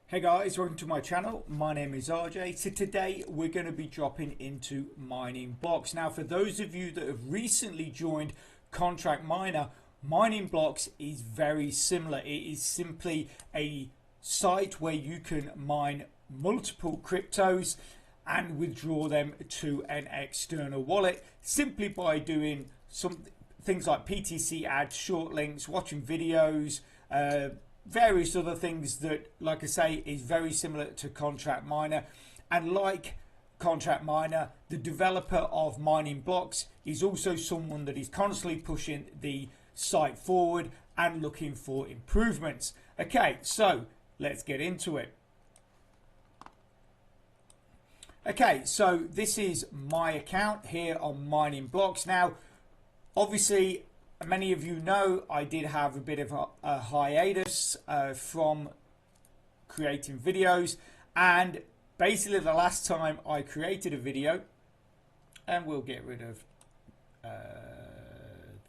Hey guys, welcome to my channel. My name is RJ. So today we're going to be dropping into mining blocks. Now for those of you that have recently joined Contract Miner, mining blocks is very similar. It is simply a site where you can mine multiple cryptos and withdraw them to an external wallet simply by doing some things like PTC ads, short links, watching videos, various other things that, like I say, is very similar to Contract Miner. And like Contract Miner, the developer of mining blocks is also someone that is constantly pushing the site forward and looking for improvements. Okay, so let's get into it. Okay, so this is my account here on mining blocks. Now obviously, many of you know I did have a bit of a hiatus from creating videos, and basically the last time I created a video, and we'll get rid of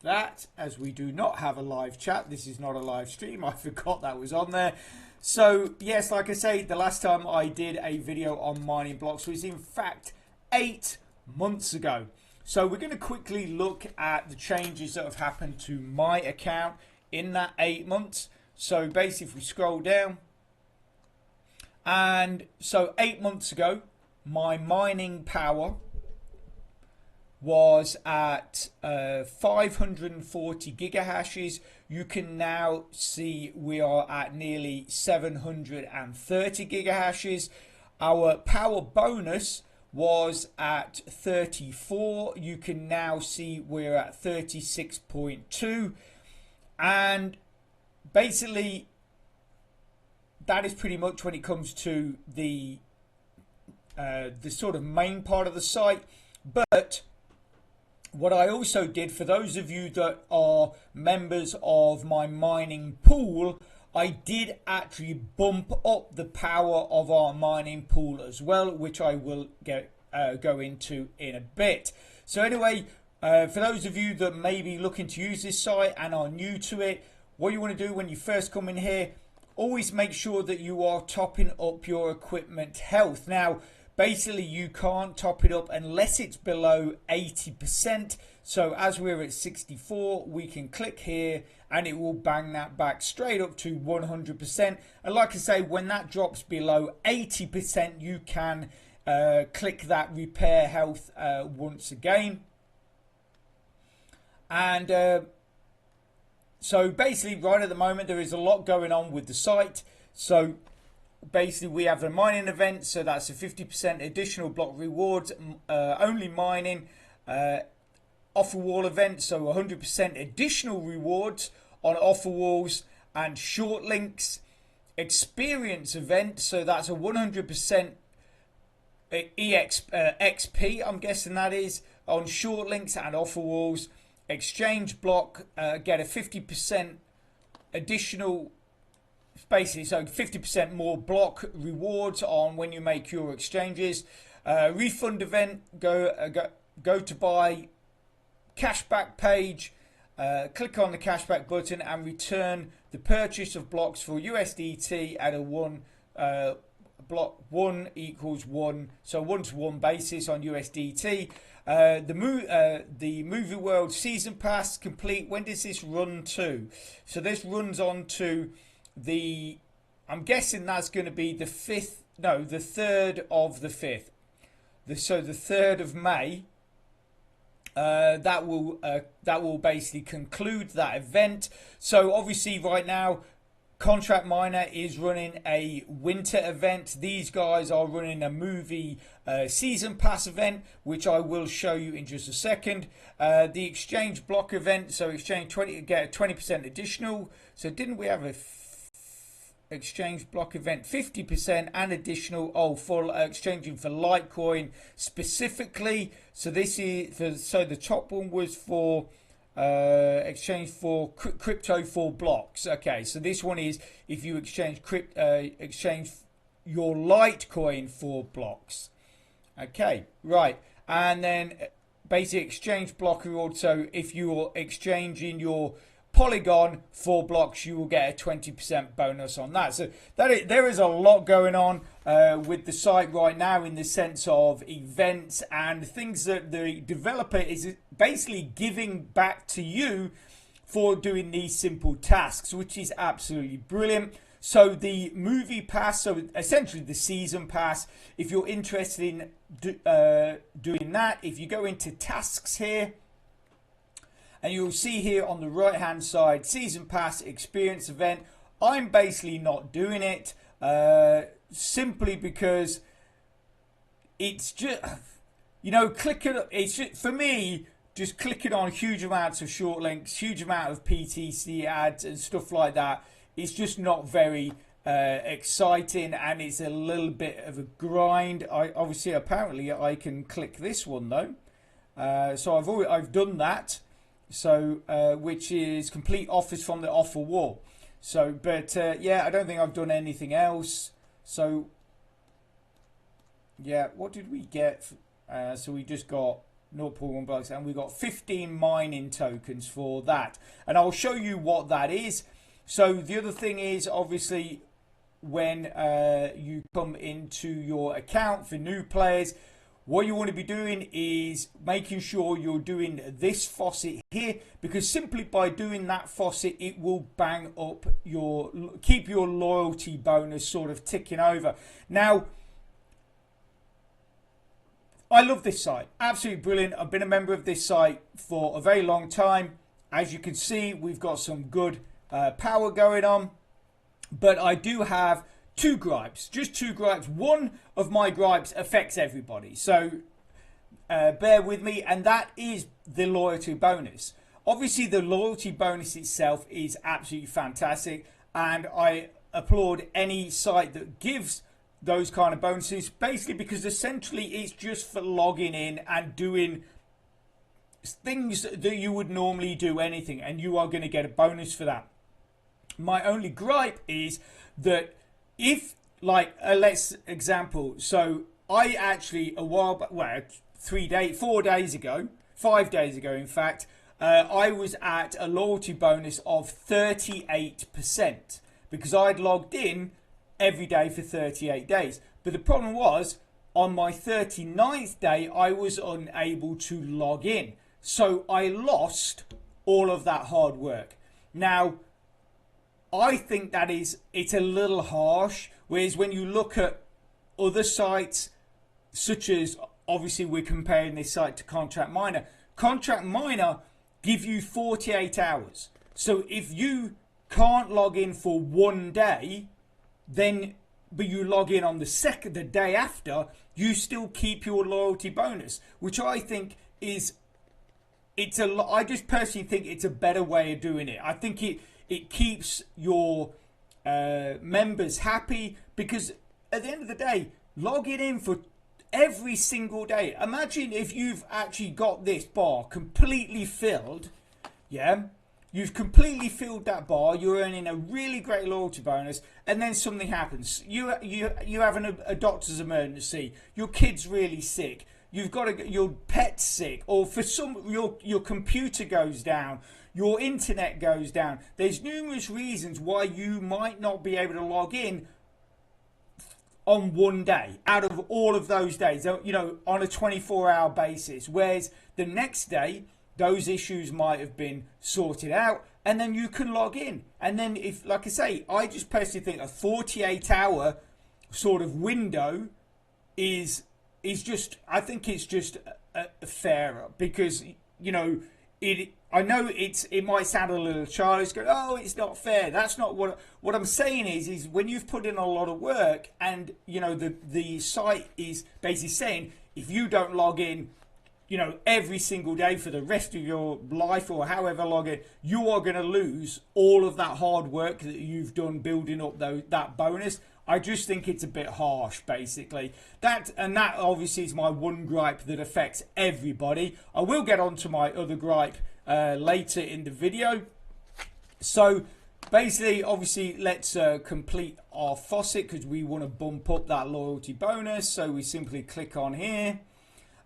that as we do not have a live chat. This is not a live stream. I forgot that was on there. So yes, like I say, the last time I did a video on mining blocks was in fact 8 months ago. So we're going to quickly look at the changes that have happened to my account in that 8 months. So basically if we scroll down, and so 8 months ago my mining power was at 540 gigahashes. You can now see we are at nearly 730 gigahashes. Our power bonus was at 34. You can now see we're at 36.2, and basically that is pretty much when it comes to the sort of main part of the site. But what I also did, for those of you that are members of my mining pool, I did actually bump up the power of our mining pool as well, which I will go into in a bit. So anyway, for those of you that may be looking to use this site and are new to it, what you want to do when you first come in here, always make sure that you are topping up your equipment health. Now basically you can't top it up unless it's below 80%. So as we're at 64, we can click here and it will bang that back straight up to 100%. And like I say, when that drops below 80%, you can click that repair health once again. And so basically right at the moment there is a lot going on with the site. So basically we have a mining event, so that's a 50% additional block rewards, only mining, offer wall event, so 100% additional rewards on offer walls and short links, experience event, so that's a 100% XP, I'm guessing that is, on short links and offer walls. Exchange block, get a 50% additional, basically, so 50% more block rewards on when you make your exchanges. Refund event, go to buy cashback page, click on the cashback button and return the purchase of blocks for USDT at a block 1 equals 1, so 1-to-1 basis on USDT. The Movie World Season Pass complete. When does this run to? So this runs on to the, I'm guessing that's going to be the 5th, no, the 3rd of the 5th. So the 3rd of May. That will basically conclude that event. So obviously right now Contract Miner is running a winter event. These guys are running a movie season pass event, which I will show you in just a second. The exchange block event, so exchange 20, get a 20% additional. So didn't we have a exchange block event 50% and additional for exchanging for Litecoin specifically? So this is so the top one was for exchange for crypto for blocks. Okay, so this one is if you exchange exchange your Litecoin for blocks. Okay, right, and then basic exchange block reward. So if you're exchanging your Polygon 4 blocks, you will get a 20% bonus on that. So there is a lot going on with the site right now, in the sense of events and things that the developer is basically giving back to you for doing these simple tasks, which is absolutely brilliant. So the movie pass, so essentially the season pass, if you're interested in doing that, if you go into tasks here, and you'll see here on the right hand side, season pass experience event, I'm basically not doing it simply because it's just, you know, it's just, for me, just clicking on huge amounts of short links, huge amount of PTC ads and stuff like that, it's just not very exciting, and it's a little bit of a grind. Apparently I can click this one though, so I've done that. So which is complete offers from the offer wall. So but yeah, I don't think I've done anything else. So yeah, what did we get? So we just got 0.1 bucks, and we got 15 mining tokens for that, and I'll show you what that is. So the other thing is, obviously, when you come into your account for new players, what you want to be doing is making sure you're doing this faucet here, because simply by doing that faucet, it will bang up keep your loyalty bonus sort of ticking over. Now, I love this site, absolutely brilliant. I've been a member of this site for a very long time. As you can see, we've got some good power going on, but I do have two gripes, just two gripes. One of my gripes affects everybody, so bear with me, and that is the loyalty bonus. Obviously, the loyalty bonus itself is absolutely fantastic, and I applaud any site that gives those kind of bonuses, basically because essentially it's just for logging in and doing things that you would normally do anything, and you are going to get a bonus for that. My only gripe is that if, like, let's example, so I actually a while back, well, 4 days ago, 5 days ago in fact, I was at a loyalty bonus of 38% because I'd logged in every day for 38 days. But the problem was, on my 39th day, I was unable to log in. So I lost all of that hard work. Now, I think it's a little harsh. Whereas when you look at other sites, such as, obviously we're comparing this site to Contract Miner give you 48 hours. So if you can't log in for 1 day, but you log in on the day after, you still keep your loyalty bonus, which I think I just personally think it's a better way of doing it. I think it keeps your members happy, because at the end of the day, logging in for every single day. Imagine if you've actually got this bar completely filled, yeah? You've completely filled that bar, you're earning a really great loyalty bonus, and then something happens. You have a doctor's emergency, your kid's really sick, you've got your pet's sick, or for your computer goes down, your internet goes down. There's numerous reasons why you might not be able to log in on 1 day out of all of those days, you know, on a 24-hour basis, whereas the next day those issues might have been sorted out, and then you can log in. And then, if, like I say, I just personally think a 48-hour sort of window is just, I think it's just fairer, because, you know, I know it might sound a little childish, going, oh, it's not fair. That's not what I'm saying is when you've put in a lot of work, and, you know, the site is basically saying, if you don't log in, you know, every single day for the rest of your life, or however long, you are going to lose all of that hard work that you've done building up that bonus. I just think it's a bit harsh, basically. That obviously is my one gripe that affects everybody. I will get on to my other gripe later in the video. So basically, obviously, let's complete our faucet, because we want to bump up that loyalty bonus. So we simply click on here.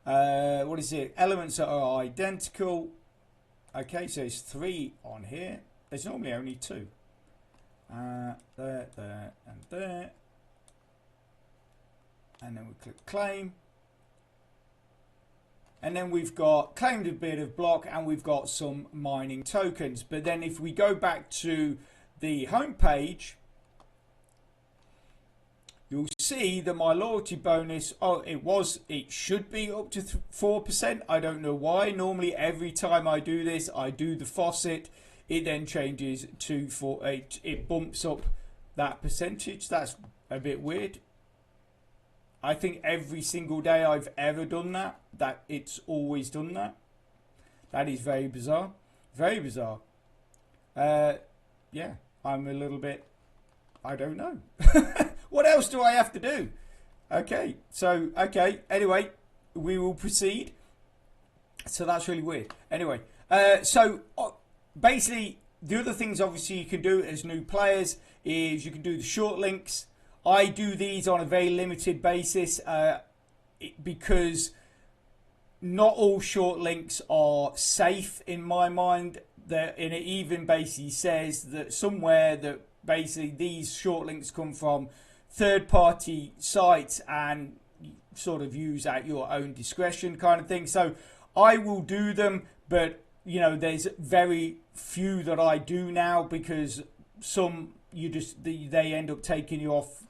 What is it? Elements are identical. Okay, so it's 3 on here. There's normally only 2. There, and there. And then we click claim. And then we've got claimed a bit of block, and we've got some mining tokens. But then if we go back to the home page, you'll see that my loyalty bonus, it should be up to 4%. I don't know why. Normally every time I do this, I do the faucet, it then changes to 4. It bumps up that percentage. That's a bit weird. I think every single day I've ever done that it's always done that. That is very bizarre. Very bizarre. Yeah, I'm a little bit, I don't know. What else do I have to do? Okay, so, anyway, we will proceed. So that's really weird. Anyway, basically, the other things obviously you can do as new players is you can do the short links. I do these on a very limited basis because not all short links are safe in my mind. And it even basically says that somewhere that basically these short links come from third-party sites and sort of use at your own discretion kind of thing. So I will do them, but you know, there's very few that I do now because some they end up taking you off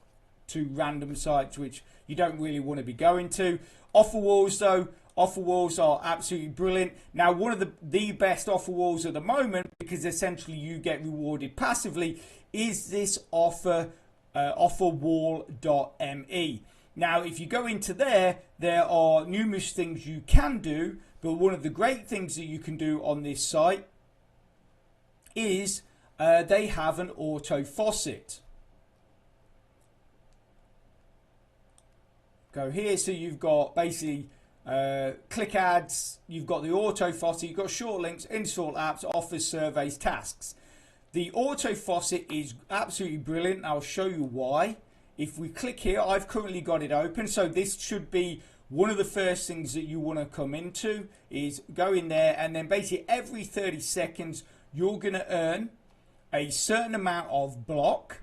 to random sites which you don't really want to be going to. Offer walls though, offer walls are absolutely brilliant. Now one of the best offer walls at the moment, because essentially you get rewarded passively, is this offerwall.me. Now if you go into there are numerous things you can do, but one of the great things that you can do on this site is they have an auto faucet. Go here, so you've got basically click ads, you've got the auto faucet, you've got short links, install apps, offers, surveys, tasks. The auto faucet is absolutely brilliant. I'll show you why. If we click here, I've currently got it open, so this should be one of the first things that you want to come into is go in there, and then basically every 30 seconds you're going to earn a certain amount of block.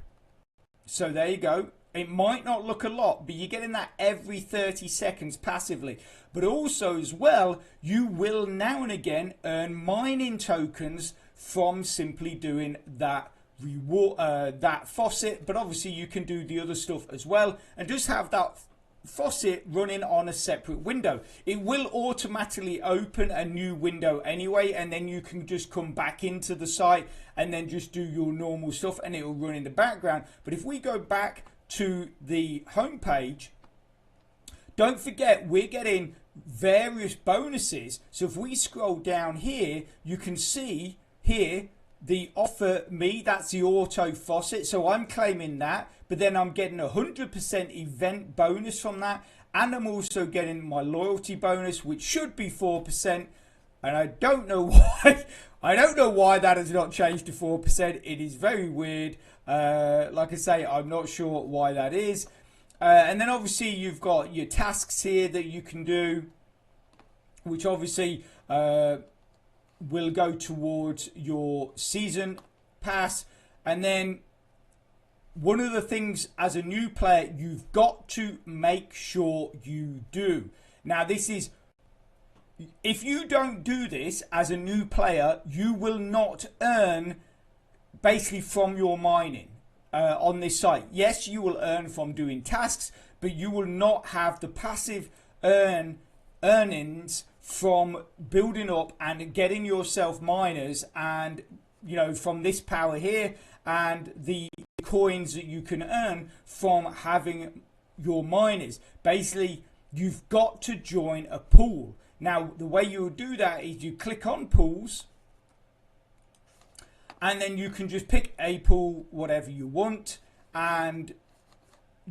So there you go. It might not look a lot, but you're getting that every 30 seconds passively. But also as well, you will now and again earn mining tokens from simply doing that reward, that faucet. But obviously you can do the other stuff as well and just have that faucet running on a separate window. It will automatically open a new window anyway, and then you can just come back into the site and then just do your normal stuff and it will run in the background. But if we go back to the home page, don't forget we're getting various bonuses. So if we scroll down here, you can see here the offer me, that's the auto faucet, so I'm claiming that, but then I'm getting 100% event bonus from that, and I'm also getting my loyalty bonus, which should be 4%, and I don't know why that has not changed to 4%. It is very weird. Like I say, I'm not sure why that is. And then obviously you've got your tasks here that you can do, which obviously will go towards your season pass. And then one of the things as a new player you've got to make sure you do. Now this is, if you don't do this as a new player, you will not earn basically from your mining on this site. Yes, you will earn from doing tasks, but you will not have the passive earnings from building up and getting yourself miners, and you know, from this power here and the coins that you can earn from having your miners. Basically you've got to join a pool. Now the way you would do that is you click on pools, and then you can just pick a pool, whatever you want, and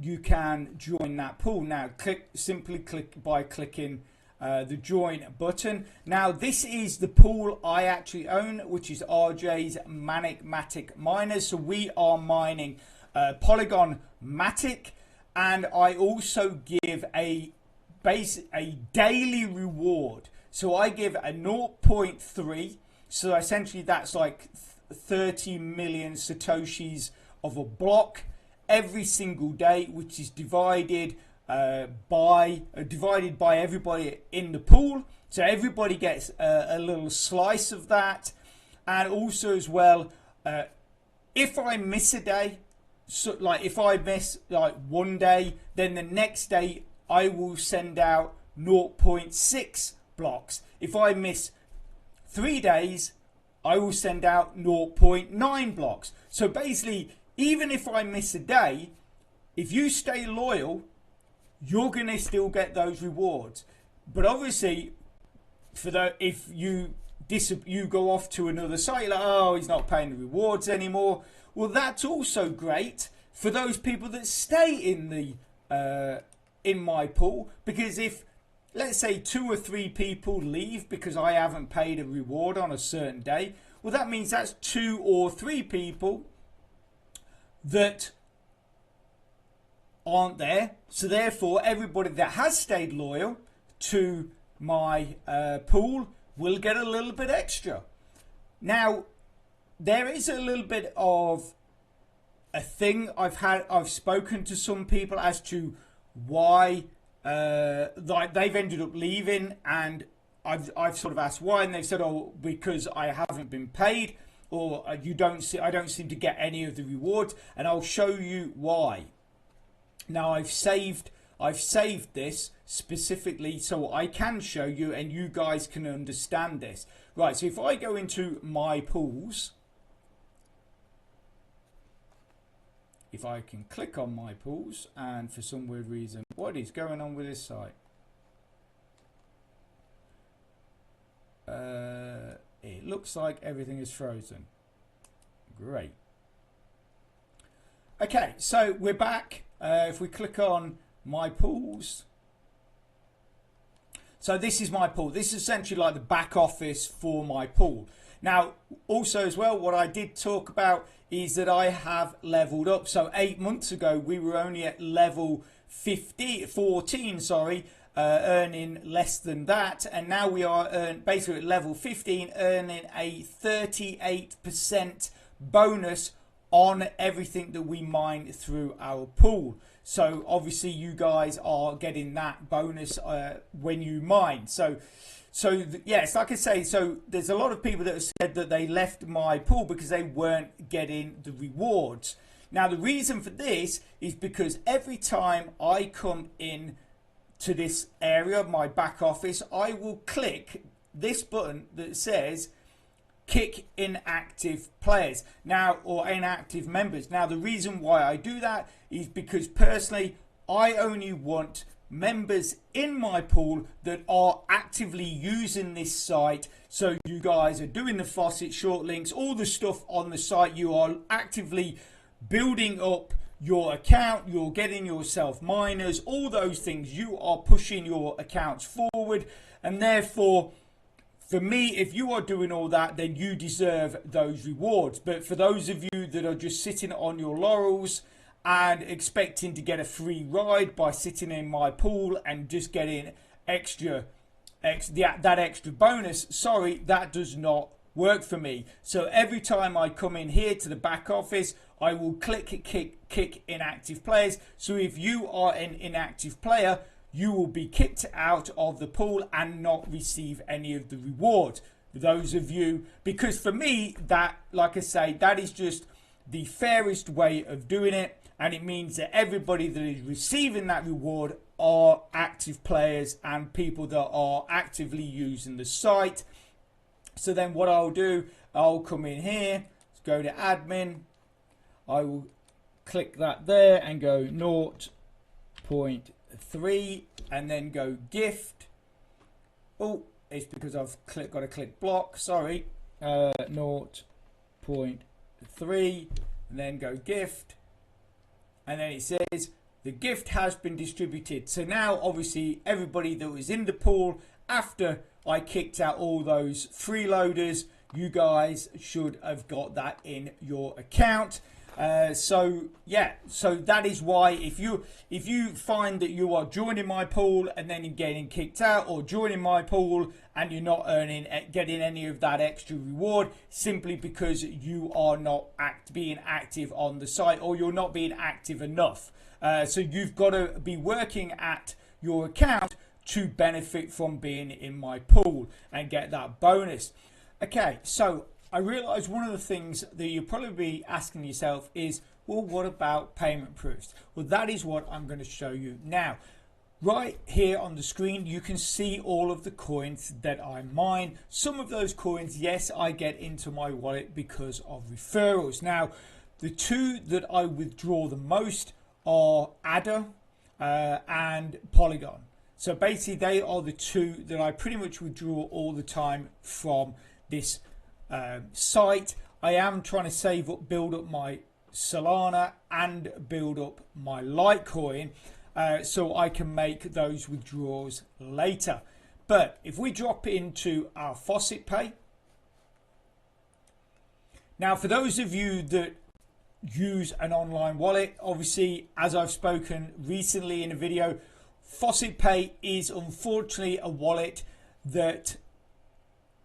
you can join that pool. Now simply click by clicking the join button. Now this is the pool I actually own, which is RJ's Manic Matic Miners. So we are mining Polygon Matic, and I also give a daily reward. So I give a 0.3, so essentially that's like 30 million Satoshis of a block every single day, which is divided by everybody in the pool. So everybody gets a little slice of that. And also as well, if I miss a day, so like if I miss like one day, then the next day I will send out 0.6 blocks. If I miss 3 days, I will send out 0.9 blocks. So basically, even if I miss a day, if you stay loyal, you're gonna still get those rewards. But obviously, if you go off to another site, like, oh, he's not paying the rewards anymore. Well, that's also great for those people that stay in the in my pool, because if, let's say, 2 or 3 people leave because I haven't paid a reward on a certain day, well, that means that's 2 or 3 people that aren't there. So therefore, everybody that has stayed loyal to my pool will get a little bit extra. Now, there is a little bit of a thing I've spoken to some people as to why they've ended up leaving, and I've sort of asked why, and they've said, oh, because I haven't been paid, or I don't seem to get any of the rewards, and I'll show you why. Now I've saved this specifically so I can show you and you guys can understand this. Right, so if I go into my pools, if I can click on my pools, and for some weird reason, what is going on with this site? It looks like everything is frozen. Great. Okay, so we're back. If we click on my pools, so this is my pool. This is essentially like the back office for my pool. Now, also as well, what I did talk about is that I have leveled up. So 8 months ago, we were only at level 14, earning less than that. And now we are basically at level 15, earning a 38% bonus on everything that we mine through our pool. So obviously you guys are getting that bonus when you mine. Yes, like I say, so there's a lot of people that have said that they left my pool because they weren't getting the rewards. Now the reason for this is because every time I come in to this area, my back office, I will click this button that says kick inactive players now, or inactive members. Now the reason why I do that is because personally I only want members in my pool that are actively using this site. So you guys are doing the faucet, short links, all the stuff on the site. You are actively building up your account, you're getting yourself miners, all those things. You are pushing your accounts forward, and therefore for me, if you are doing all that, then you deserve those rewards. But for those of you that are just sitting on your laurels and expecting to get a free ride by sitting in my pool and just getting that extra bonus, sorry, that does not work for me. So every time I come in here to the back office, I will click kick inactive players. So if you are an inactive player, you will be kicked out of the pool and not receive any of the rewards. For those of you, because for me, that, like I say, that is just the fairest way of doing it, and it means that everybody that is receiving that reward are active players and people that are actively using the site. So then what I'll do, I'll come in here, go to admin, I will click that there and go 0.3 and then go gift. Oh, it's because I've got to click block, sorry. 0.3 and then go gift, and then it says the gift has been distributed. So now obviously everybody that was in the pool after I kicked out all those freeloaders, you guys should have got that in your account. So yeah, so that is why if you find that you are joining my pool and then you're getting kicked out, or joining my pool and you're not getting any of that extra reward, simply because you are not being active on the site, or you're not being active enough. So you've got to be working at your account to benefit from being in my pool and get that bonus. Okay, so I realize one of the things that you'll probably be asking yourself is, well, what about payment proofs? Well, that is what I'm going to show you now. Right here on the screen, you can see all of the coins that I mine. Some of those coins, yes, I get into my wallet because of referrals. Now, the two that I withdraw the most are Adder and Polygon. So basically, they are the two that I pretty much withdraw all the time from this site. I am trying to build up my Solana and build up my Litecoin, so I can make those withdrawals later. But if we drop into our Faucet Pay, now for those of you that use an online wallet, obviously, as I've spoken recently in a video, Faucet Pay is unfortunately a wallet that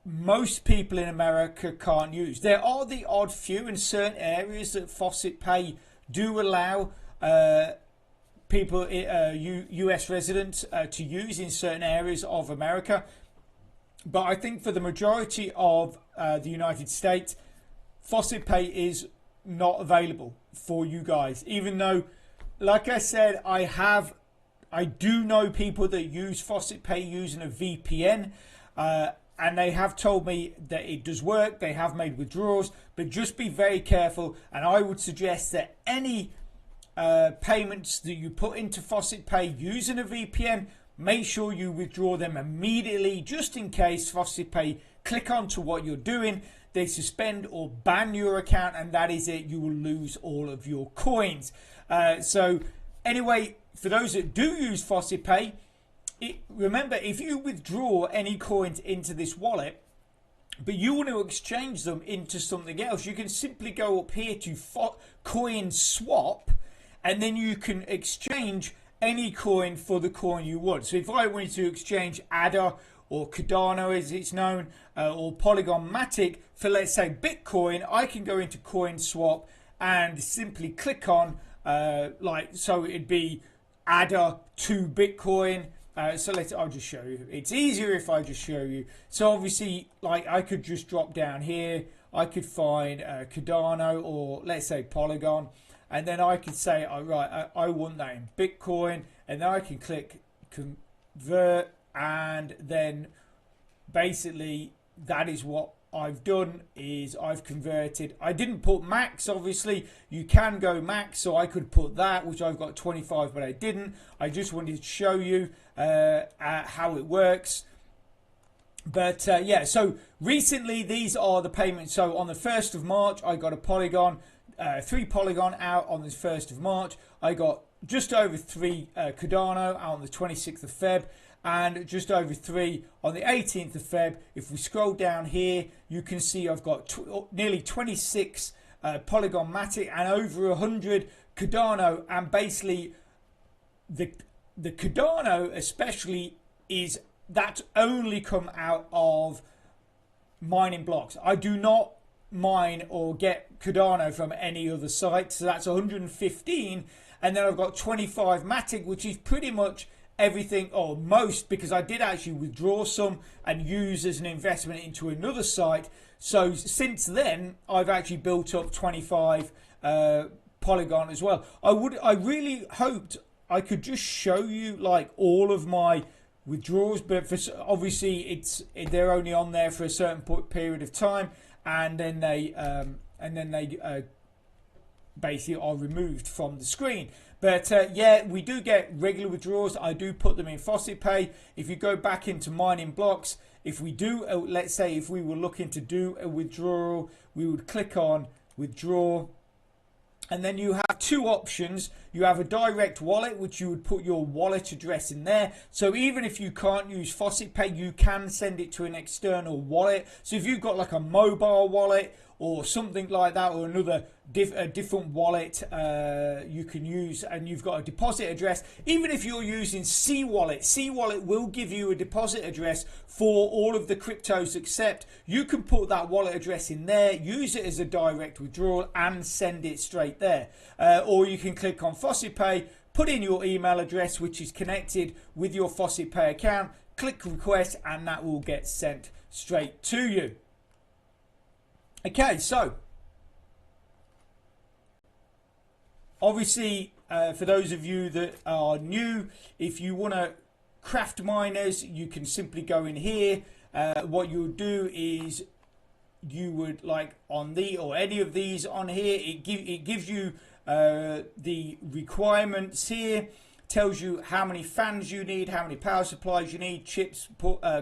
most people in America can't use. There are the odd few in certain areas that Faucet Pay do allow people, US residents, to use in certain areas of America. But I think for the majority of the United States, Faucet Pay is not available for you guys. Even though, like I said, I do know people that use Faucet Pay using a VPN. And they have told me that it does work. They have made withdrawals, but just be very careful. And I would suggest that any payments that you put into Faucet Pay using a VPN, make sure you withdraw them immediately, just in case Faucet Pay click onto what you're doing, they suspend or ban your account, and that is it. You will lose all of your coins. So anyway, for those that do use Faucet Pay, remember, if you withdraw any coins into this wallet, but you want to exchange them into something else, you can simply go up here to coin swap, and then you can exchange any coin for the coin you want. So if I wanted to exchange Adder or Cardano as it's known, or Polygon Matic for, let's say, Bitcoin, I can go into coin swap and simply click on so it'd be Adder to Bitcoin. So I'll just show you. It's easier if I just show you. So obviously, like, I could just drop down here. I could find Cardano, or let's say Polygon, and then I could say, oh, right, I want that in Bitcoin, and then I can click convert, and then basically that is what I've done, is I've converted. I didn't put max, obviously. You can go max, so I could put that, which I've got 25, but I didn't. I just wanted to show you how it works. But yeah, so recently these are the payments. So on the 1st of March, I got a Polygon, 3 Polygon out on the 1st of March. I got just over 3 Cardano out on the 26th of Feb. And just over 3 on the 18th of Feb. If we scroll down here, you can see I've got nearly 26 Polygon Matic and over 100 Cardano. And basically, the Cardano especially that's only come out of mining blocks. I do not mine or get Cardano from any other site. So that's 115. And then I've got 25 Matic, which is pretty much everything, or most, because I did actually withdraw some and use as an investment into another site. So since then, I've actually built up 25 Polygon as well. I really hoped I could just show you like all of my withdrawals, but obviously they're only on there for a certain period of time, and then they basically are removed from the screen. But yeah, we do get regular withdrawals. I do put them in Faucet Pay. If you go back into mining blocks, if we do, let's say if we were looking to do a withdrawal, we would click on withdraw. And then you have 2 options. You have a direct wallet, which you would put your wallet address in there. So even if you can't use Faucet Pay, you can send it to an external wallet. So if you've got like a mobile wallet or something like that, or another a different wallet you can use, and you've got a deposit address. Even if you're using C Wallet will give you a deposit address for all of the cryptos accept. You can put that wallet address in there, use it as a direct withdrawal, and send it straight there. Or you can click on Faucet Pay, put in your email address, which is connected with your Faucet Pay account, click request, and that will get sent straight to you. Okay, so obviously for those of you that are new, if you want to craft miners, you can simply go in here. What you'll do is you would, like on the or any of these on here, it gives you the requirements here, tells you how many fans you need, how many power supplies you need, chips,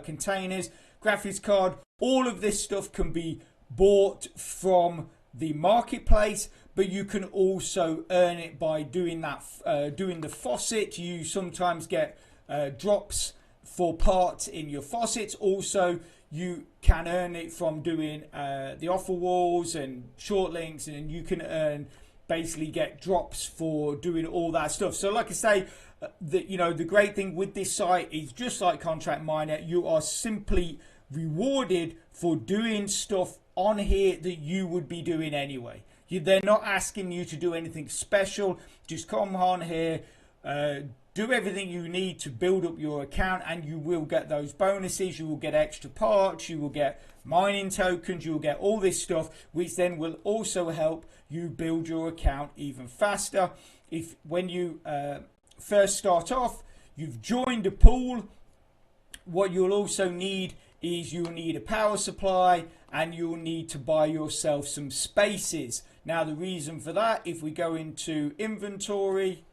containers, graphics card. All of this stuff can be bought from the marketplace, but you can also earn it by doing that, doing the faucet. You sometimes get drops for parts in your faucets. Also, you can earn it from doing the offer walls and short links, and you can earn, basically get drops for doing all that stuff. So like I say, the great thing with this site is, just like Contract Miner, you are simply rewarded for doing stuff on here that you would be doing anyway. They're not asking you to do anything special. Just come on here, do everything you need to build up your account, and you will get those bonuses. You will get extra parts, you will get mining tokens, you will get all this stuff, which then will also help you build your account even faster. If when you first start off, you've joined a pool, what you'll also need is you'll need a power supply, and you'll need to buy yourself some spaces. Now the reason for that, if we go into inventory,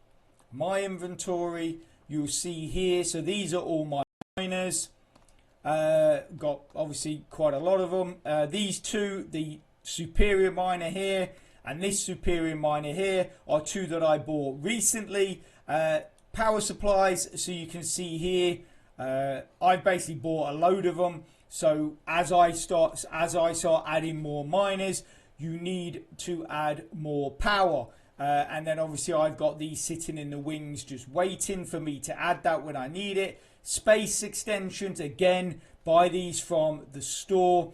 my inventory, you'll see here, so these are all my miners. Got obviously quite a lot of them. These two, the superior miner here and this superior miner here, are two that I bought recently. Power supplies, so you can see here, I've basically bought a load of them. So as I start adding more miners, you need to add more power. And then obviously I've got these sitting in the wings just waiting for me to add that when I need it. Space extensions, again, buy these from the store.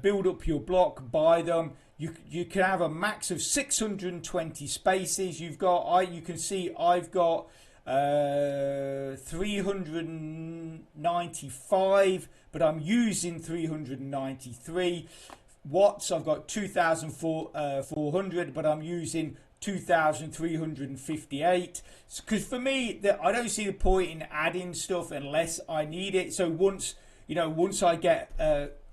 Build up your block, buy them. You can have a max of 620 spaces. You can see I've got 395, but I'm using 393 watts. I've got 2,400, but I'm using 2,358, because for me, I don't see the point in adding stuff unless I need it. So once I get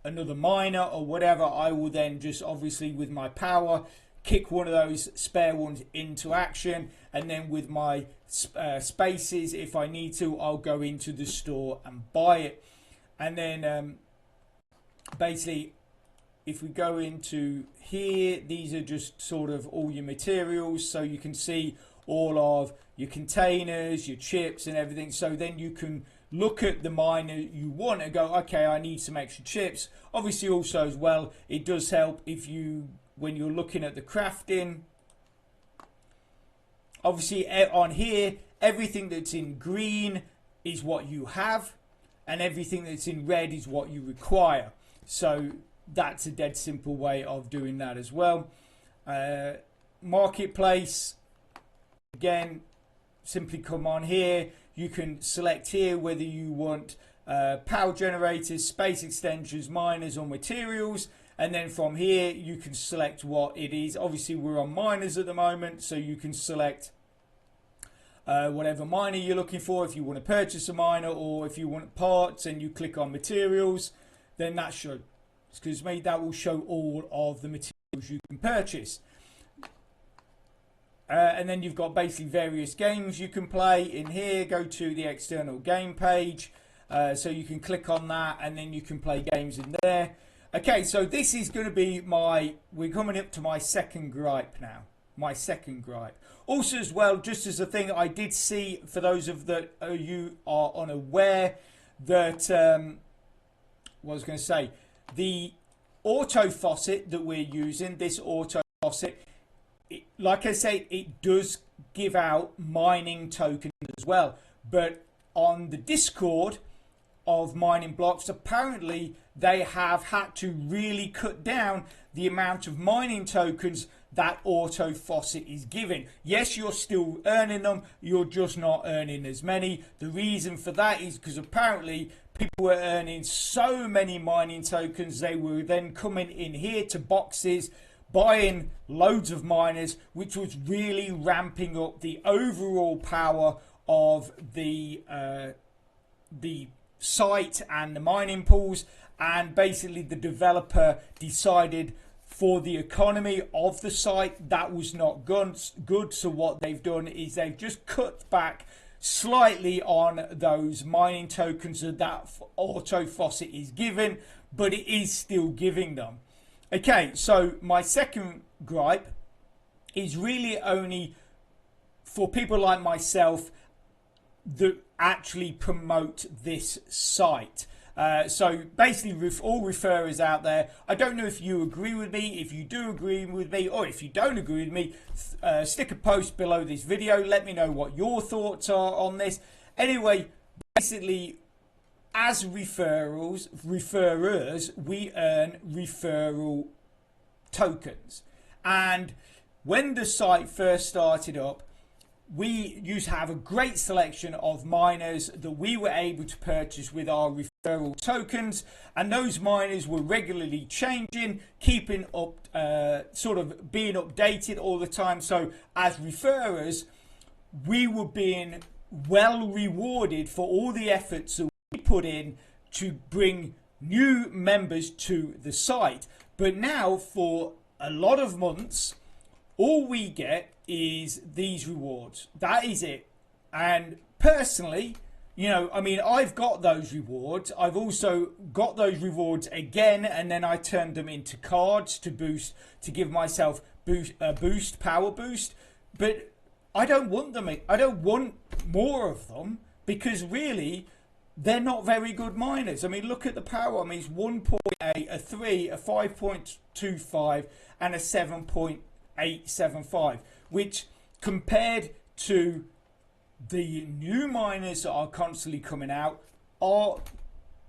another miner or whatever, I will then just, obviously with my power, kick one of those spare ones into action, and then with my spaces, if I need to, I'll go into the store and buy it. And then basically, if we go into here, these are just sort of all your materials, so you can see all of your containers, your chips and everything. So then you can look at the miner you want and go, okay, I need some extra chips. Obviously also as well, it does help if when you're looking at the crafting, obviously on here, everything that's in green is what you have, and everything that's in red is what you require. So that's a dead simple way of doing that as well. Marketplace, again, simply come on here. You can select here whether you want power generators, space extensions, miners, or materials. And then from here, you can select what it is. Obviously, we're on miners at the moment, so you can select whatever miner you're looking for. If you want to purchase a miner, or if you want parts and you click on materials, then that should, excuse me, that will show all of the materials you can purchase. And then you've got basically various games you can play in here. Go to the external game page, so you can click on that, and then you can play games in there. Okay, so this is going to be we're coming up to my second gripe now. My second gripe. Also as well, just as a thing, I did see, for those of you are unaware, that what I was going to say, auto faucet that we're using, this auto faucet, like I say, it does give out mining tokens as well. But on the Discord of mining blocks, apparently they have had to really cut down the amount of mining tokens that auto faucet is giving. Yes, you're still earning them, you're just not earning as many. The reason for that is because apparently people were earning so many mining tokens, they were then coming in here to boxes, buying loads of miners, which was really ramping up the overall power of the site and the mining pools. And basically the developer decided for the economy of the site that was not good. So what they've done is they've just cut back slightly on those mining tokens that auto faucet is giving, but it is still giving them. Okay, so my second gripe is really only for people like myself that actually promote this site. So basically, all referrers out there, I don't know if you agree with me. If you do agree with me, or if you don't agree with me, stick a post below this video. Let me know what your thoughts are on this. Anyway, basically, as referrers, we earn referral tokens. And when the site first started up, we used to have a great selection of miners that we were able to purchase with our referral tokens, and those miners were regularly changing, keeping up, sort of being updated all the time. So as referrers, we were being well rewarded for all the efforts that we put in to bring new members to the site. But now for a lot of months, all we get is these rewards. That is it. And personally, you know, I mean, I've got those rewards. I've also got those rewards again, and then I turned them into cards to boost, to give myself power boost. But I don't want them. I don't want more of them, because really they're not very good miners. I mean, look at the power. I mean, it's 1.8, a 3, a 5.25, and a 7.875, which compared to the new miners that are constantly coming out are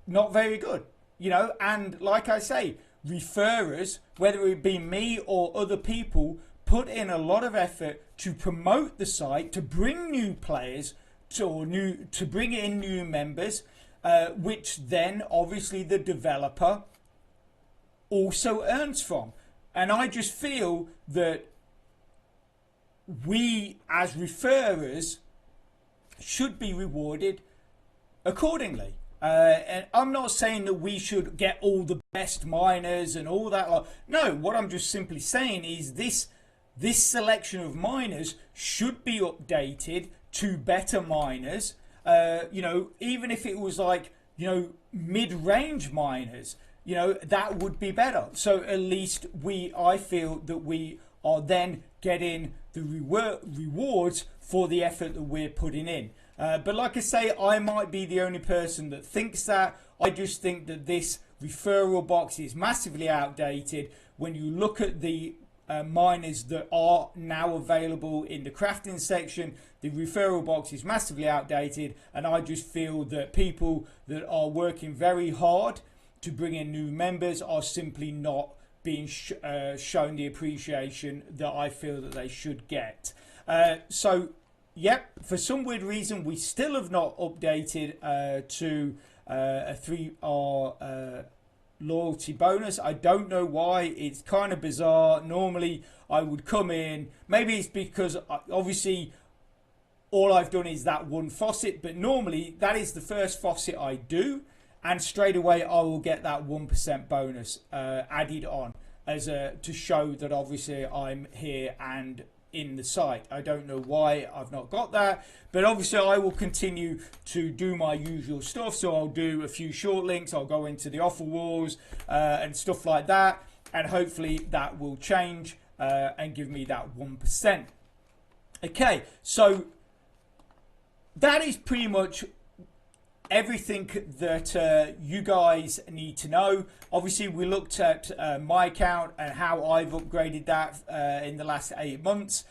not very good, you know. And like I say, referrers, whether it be me or other people, put in a lot of effort to promote the site, to bring new players, to bring in new members, which then obviously the developer also earns from. And I just feel that we as referrers should be rewarded accordingly. And I'm not saying that we should get all the best miners and all that. No, what I'm just simply saying is this selection of miners should be updated to better miners. You know, even if it was like, you know, mid-range miners, you know, that would be better. So at least I feel that we are then getting the rewards for the effort that we're putting in. But like I say, I might be the only person that thinks that. I just think that this referral box is massively outdated. When you look at the miners that are now available in the crafting section, the referral box is massively outdated, and I just feel that people that are working very hard to bring in new members are simply not being shown the appreciation that I feel that they should get. So yep, for some weird reason we still have not updated to a 3R loyalty bonus. I don't know why. It's kind of bizarre. Normally I would come in, maybe it's because obviously all I've done is that one faucet, but normally that is the first faucet I do, and straight away I will get that 1% bonus added on as to show that obviously I'm here and in the site. I don't know why I've not got that, but obviously I will continue to do my usual stuff. So I'll do a few short links, I'll go into the offer walls and stuff like that, and hopefully that will change and give me that 1%. Okay, so that is pretty much everything that you guys need to know. Obviously, we looked at my account and how I've upgraded that in the last 8 months.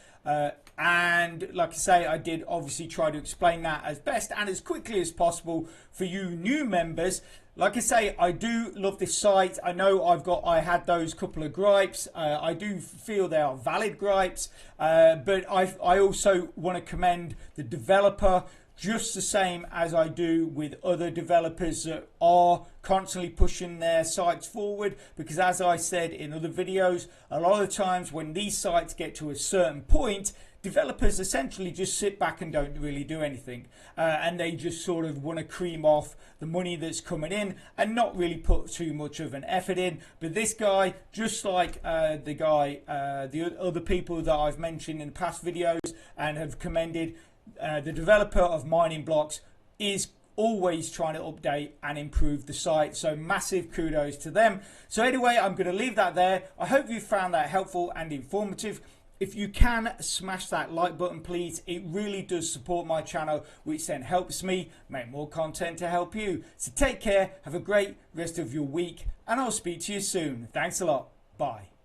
And like I say, I did obviously try to explain that as best and as quickly as possible for you new members. Like I say, I do love this site. I know I had those couple of gripes. I do feel they are valid gripes, but I also want to commend the developer just the same as I do with other developers that are constantly pushing their sites forward, because as I said in other videos, a lot of the times when these sites get to a certain point, developers essentially just sit back and don't really do anything, and they just sort of want to cream off the money that's coming in and not really put too much of an effort in. But this guy, just like the other people that I've mentioned in past videos and have commended, the developer of Mining Blocks is always trying to update and improve the site, so massive kudos to them. So anyway, I'm going to leave that there. I hope you found that helpful and informative. If you can, smash that like button please. It really does support my channel, which then helps me make more content to help you. So take care, have a great rest of your week, and I'll speak to you soon. Thanks a lot. Bye.